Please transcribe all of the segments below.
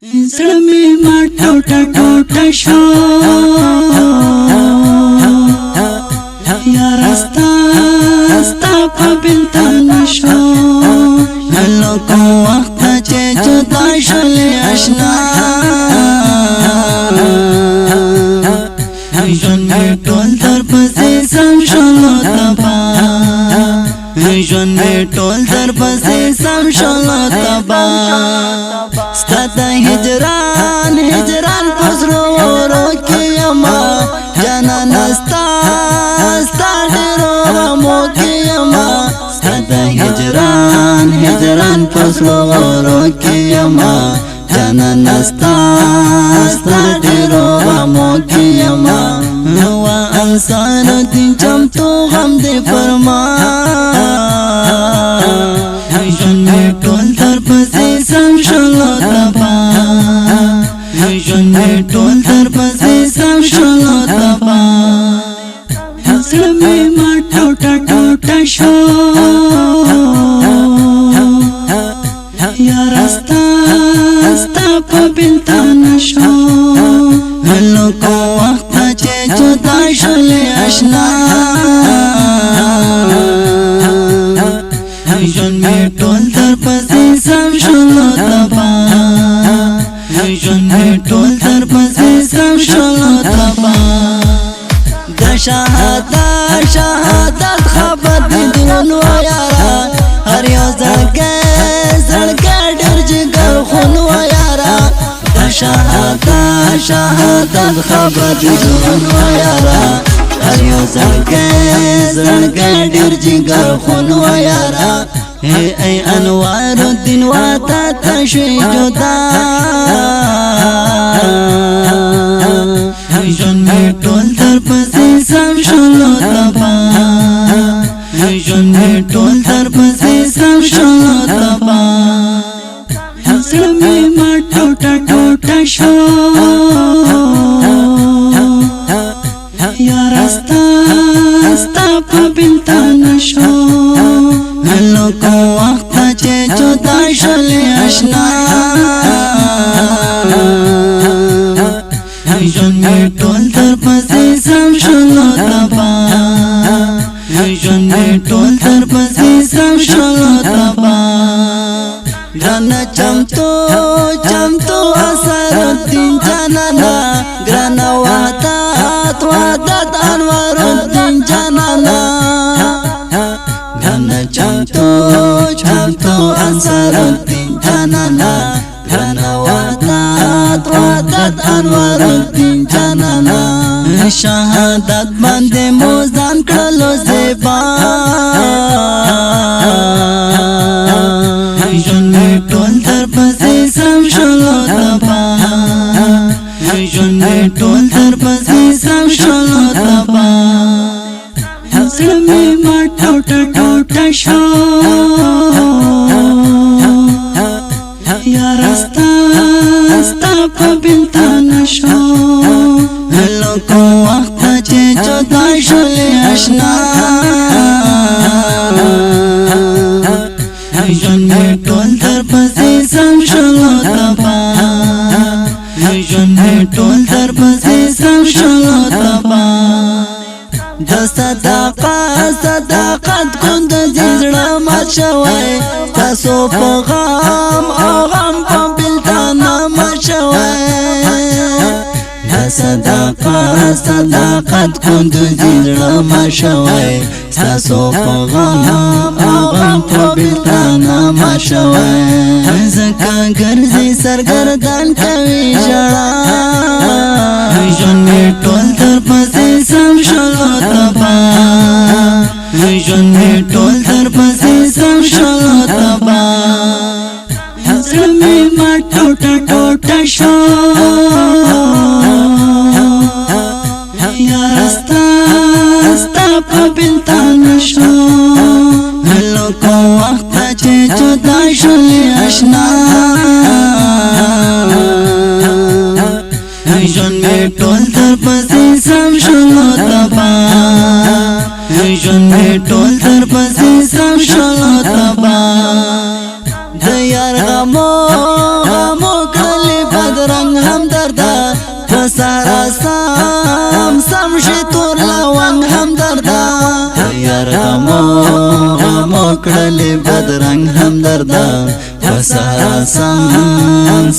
زړه مې ما ټوټه ټوټه شو یار ستا په بلتان شو هلو کوم وخت چې جدا شولې اشنا ژوند مې ټول در پسې سم شولو تبا ژوند مې ټول در پسې سم شولو تبا ستا د هجران پزرو ورو کې یما جانان ستا ډېرو غمو کې یما ستا د هجران پزرو ورو کې یما جانان ستا ډېرو غمو کې یما هوا انسان دین چمتو غم دې فرما ژوند مې ټول در پسې سم شولو تبا ژوند مې ټول در پسې سم شولو تبا زړه مې ما ټوټه ټوټه شو یار ستا په بلتان شو هلو کوم وخت چې جدا شولې اشنا ژوند مې ټول در پسې سم شولو تبا ژوند مې ټول در پسې سم شولو تبا د شهادت خبر دې درنو یارا هر یو زړګی ډېر جګر خونو یارا د شهادت خبر دې درنو یارا هر یو زړګی ډېر جګر خونو یارا ای انوار الدین واتا تشوی جدا ژوند مې ټول در پسې سم شولو تبا ژوند مې ټول در پسې سم شولو تبا زړه مې ما ټوټه ټوټه شو یار ستا په بلتان شو هلو کوم وخت چې جدا شولې اشنا ژوند مې ټول در پسې سم شولو تبا ژوند مې ټول در پسې سم شولو تبا ګرانه چمتو اثر الدین جانانا ګرانه وحدت انوار الدین جانانا ګرانه چمتو اثر الدین جانانا ګرانه وحدت انوار الدین جانانا شهادت باندې موزان کړلو زیبا ژوند مې ټول در پسې سم شولو تبا ژوند مې ټول در پسې سم شولو تبا زړه مې ما ټوټه ټوټه شو یار ستا په بلتان شو هلو کوم وخت چې جدا شولې اشنا ژوند مې ټول در پسې سم شولو تبا ژوند مې ټول در پسې سم شولو تبا د صداقت کند زړه مات شوی تاسو په غم په بلتان مات شوی د صداقت کند زړه مات شوی تاسو په غم په بلتان مات شوی ځکه ګرځي سرګردان کوي ژړا ژوند مې ټول در پسې سم شولو تبا ژوند مې ټول در پسې سم شولو تبا زړه مې ما ټوټه ټوټه شو یار ستا په بلتان شو هلو کوم وخت چې جدا شولې اشنا ژوند مې ټول در پسې سم شولو تبا ژوند مې ټول در پسې سم شولو تبا د یار غمو کړلې سم شي تور لونګ هم دردا یار غمو کړلې بدرنګ هم دردا وسارا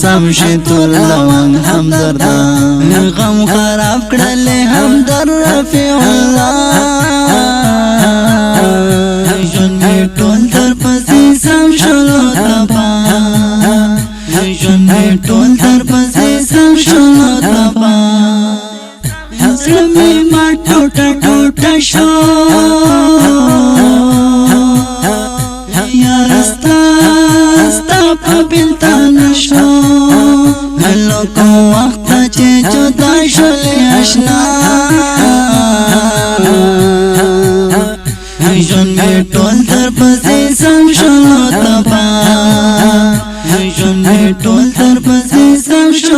سم شي تور لونګ هم دردا غم خراب کړلې هم در رفیع الله ژوند می ټول در پسې سم شلو تپا ژوند می ټول در پسې سم شلو تپا زړه می ما ټوټه ټوټه شو یار ستا په بلتان شو هلو کو وخت چې جدا شولې آشنا ژوند می ټول در پسې سم شلو تپا ژوند می ټول در پسې سم شلو